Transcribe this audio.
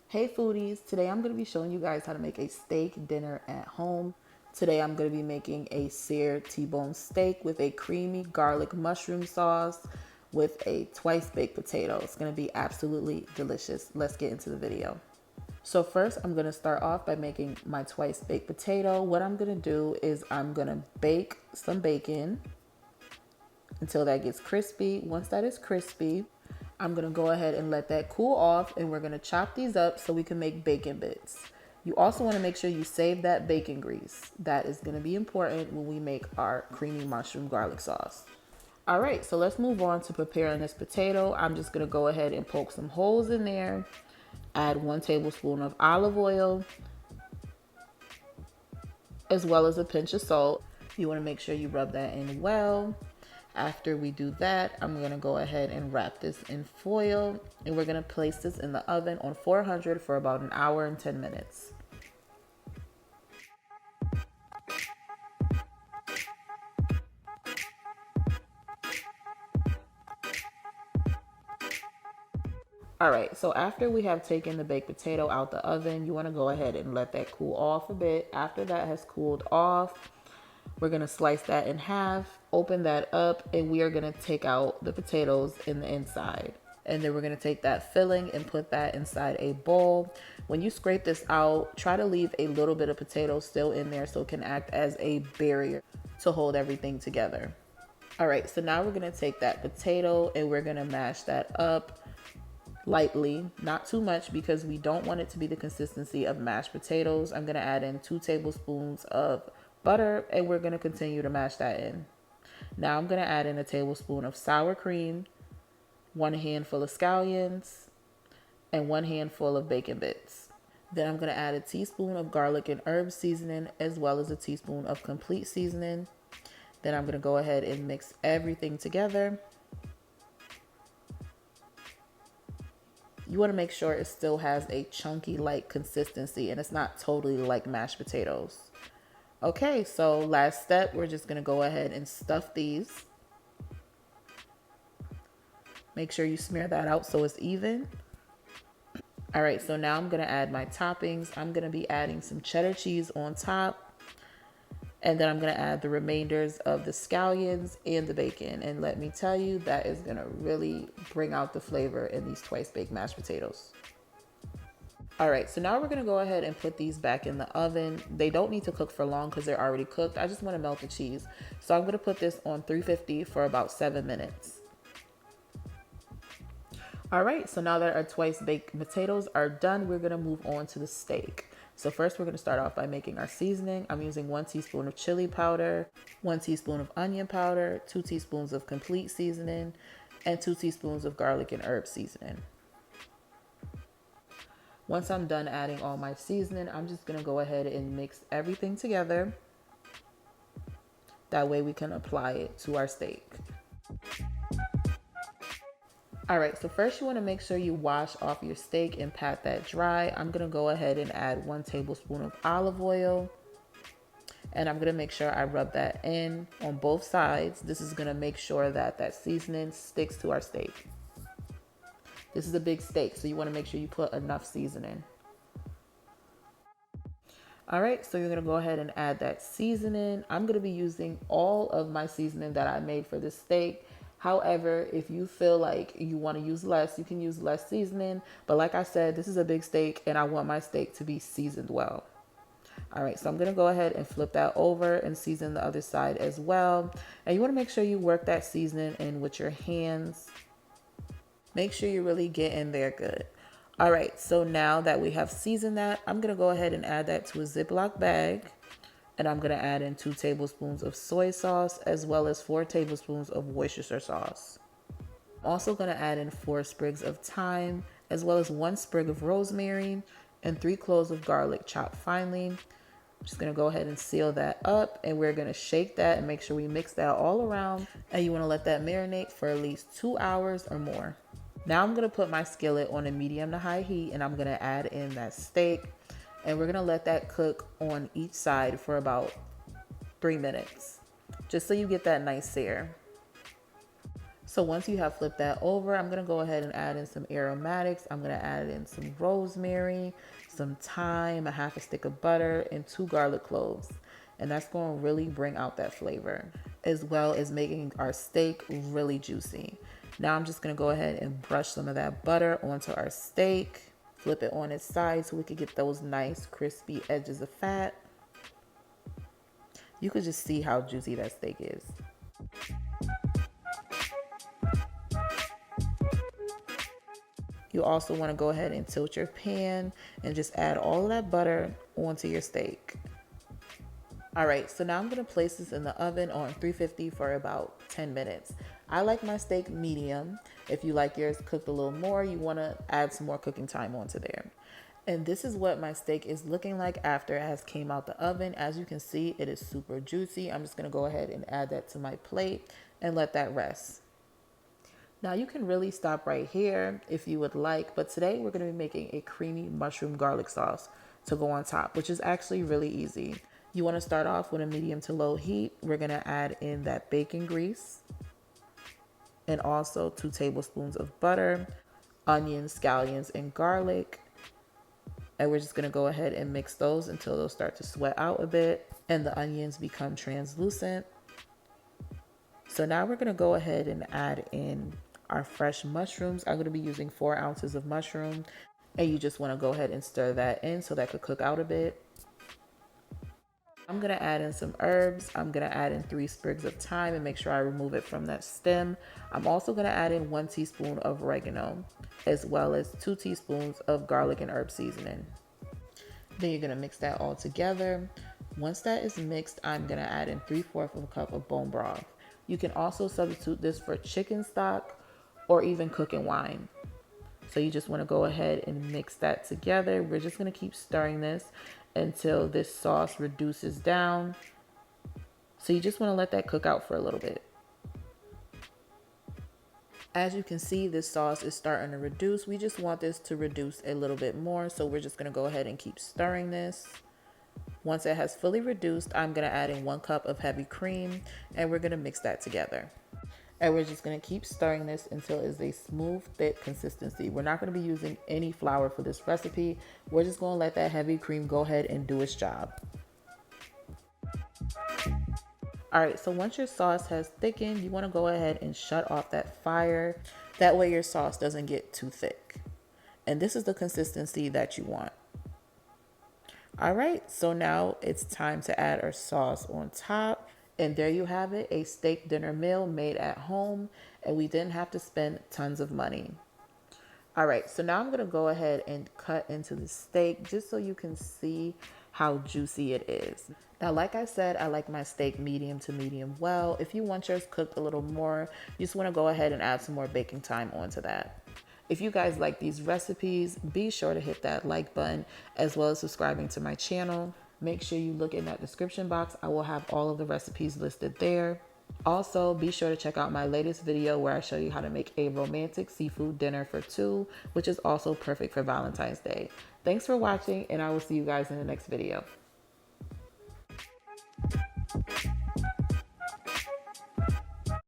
Hey foodies, today I'm going to be showing you guys how to make a steak dinner at home. Today I'm going to be making a Sear T-bone steak with a creamy garlic mushroom sauce with a twice baked potato. It's going to be absolutely delicious. Let's get into the video. So first I'm going to start off by making my twice baked potato. What I'm going to do is I'm going to bake some bacon until that gets crispy. Once that is crispy, I'm gonna go ahead and let that cool off, and we're gonna chop these up so we can make bacon bits. You also wanna make sure you save that bacon grease. That is gonna be important when we make our creamy mushroom garlic sauce. All right, so let's move on to preparing this potato. I'm just gonna go ahead and poke some holes in there, add 1 tablespoon of olive oil, as well as a pinch of salt. You wanna make sure you rub that in well. After we do that, I'm gonna go ahead and wrap this in foil, and we're gonna place this in the oven on 400 for about an hour and 10 minutes. All right, so after we have taken the baked potato out the oven, you wanna go ahead and let that cool off a bit. After that has cooled off, we're gonna slice that in half, open that up, and we are gonna take out the potatoes in the inside. And then we're gonna take that filling and put that inside a bowl. When you scrape this out, try to leave a little bit of potato still in there so it can act as a barrier to hold everything together. All right, so now we're gonna take that potato and we're gonna mash that up lightly, not too much because we don't want it to be the consistency of mashed potatoes. I'm gonna add in 2 tablespoons of butter and we're gonna continue to mash that in. Now I'm gonna add in a tablespoon of sour cream, 1 handful of scallions, and 1 handful of bacon bits. Then I'm gonna add a teaspoon of garlic and herb seasoning as well as a teaspoon of complete seasoning. Then I'm gonna go ahead and mix everything together. You want to make sure it still has a chunky like consistency and it's not totally like mashed potatoes. Okay, so last step, we're just gonna go ahead and stuff these. Make sure you smear that out so it's even. All right, so now I'm gonna add my toppings. I'm gonna be adding some cheddar cheese on top, and then I'm gonna add the remainders of the scallions and the bacon. And let me tell you, that is gonna really bring out the flavor in these twice baked mashed potatoes. All right, so now we're gonna go ahead and put these back in the oven. They don't need to cook for long because they're already cooked. I just wanna melt the cheese. So I'm gonna put this on 350 for about 7 minutes. All right, so now that our twice baked potatoes are done, we're gonna move on to the steak. So first we're gonna start off by making our seasoning. I'm using 1 teaspoon of chili powder, 1 teaspoon of onion powder, 2 teaspoons of complete seasoning, and 2 teaspoons of garlic and herb seasoning. Once I'm done adding all my seasoning, I'm just gonna go ahead and mix everything together. That way we can apply it to our steak. All right, so first you wanna make sure you wash off your steak and pat that dry. I'm gonna go ahead and add 1 tablespoon of olive oil. And I'm gonna make sure I rub that in on both sides. This is gonna make sure that that seasoning sticks to our steak. This is a big steak, so you wanna make sure you put enough seasoning. All right, so you're gonna go ahead and add that seasoning. I'm gonna be using all of my seasoning that I made for this steak. However, if you feel like you want to use less, you can use less seasoning. But like I said, this is a big steak and I want my steak to be seasoned well. All right, so I'm gonna go ahead and flip that over and season the other side as well. And you wanna make sure you work that seasoning in with your hands. Make sure you really get in there good. All right, so now that we have seasoned that, I'm gonna go ahead and add that to a Ziploc bag. And I'm gonna add in 2 tablespoons of soy sauce as well as 4 tablespoons of Worcestershire sauce. I'm also gonna add in 4 sprigs of thyme as well as 1 sprig of rosemary and 3 cloves of garlic chopped finely. I'm just gonna go ahead and seal that up and we're gonna shake that and make sure we mix that all around. And you wanna let that marinate for at least 2 hours or more. Now I'm gonna put my skillet on a medium to high heat and I'm gonna add in that steak. And we're gonna let that cook on each side for about 3 minutes, just so you get that nice sear. So once you have flipped that over, I'm gonna go ahead and add in some aromatics. I'm gonna add in some rosemary, some thyme, a half a stick of butter, and 2 garlic cloves. And that's gonna really bring out that flavor, as well as making our steak really juicy. Now I'm just gonna go ahead and brush some of that butter onto our steak, flip it on its side so we can get those nice crispy edges of fat. You could just see how juicy that steak is. You also want to go ahead and tilt your pan and just add all of that butter onto your steak. All right, so now I'm gonna place this in the oven on 350 for about 10 minutes. I like my steak medium. If you like yours cooked a little more, you wanna add some more cooking time onto there. And this is what my steak is looking like after it has came out the oven. As you can see, it is super juicy. I'm just gonna go ahead and add that to my plate and let that rest. Now you can really stop right here if you would like, but today we're gonna be making a creamy mushroom garlic sauce to go on top, which is actually really easy. You wanna start off with a medium to low heat. We're gonna add in that bacon grease and also 2 tablespoons of butter, onions, scallions, and garlic. And we're just gonna go ahead and mix those until they'll start to sweat out a bit and the onions become translucent. So now we're gonna go ahead and add in our fresh mushrooms. I'm gonna be using 4 ounces of mushroom, and you just wanna go ahead and stir that in so that could cook out a bit. I'm gonna add in some herbs. I'm gonna add in 3 sprigs of thyme and make sure I remove it from that stem. I'm also gonna add in 1 teaspoon of oregano, as well as 2 teaspoons of garlic and herb seasoning. Then you're gonna mix that all together. Once that is mixed, I'm gonna add in 3/4 of a cup of bone broth. You can also substitute this for chicken stock or even cooking wine. So you just want to go ahead and mix that together. We're just going to keep stirring this until this sauce reduces down. So you just want to let that cook out for a little bit. As you can see, this sauce is starting to reduce. We just want this to reduce a little bit more. So we're just going to go ahead and keep stirring this. Once it has fully reduced, I'm going to add in 1 cup of heavy cream and we're going to mix that together. And we're just gonna keep stirring this until it's a smooth, thick consistency. We're not gonna be using any flour for this recipe. We're just gonna let that heavy cream go ahead and do its job. All right, so once your sauce has thickened, you wanna go ahead and shut off that fire. That way your sauce doesn't get too thick. And this is the consistency that you want. All right, so now it's time to add our sauce on top. And there you have it, a steak dinner meal made at home, and we didn't have to spend tons of money. All right, so now I'm gonna go ahead and cut into the steak just so you can see how juicy it is. Now, like I said, I like my steak medium to medium well. If you want yours cooked a little more, you just wanna go ahead and add some more baking time onto that. If you guys like these recipes, be sure to hit that like button as well as subscribing to my channel. Make sure you look in that description box. I will have all of the recipes listed there. Also, be sure to check out my latest video where I show you how to make a romantic seafood dinner for 2, which is also perfect for Valentine's Day. Thanks for watching, and I will see you guys in the next video.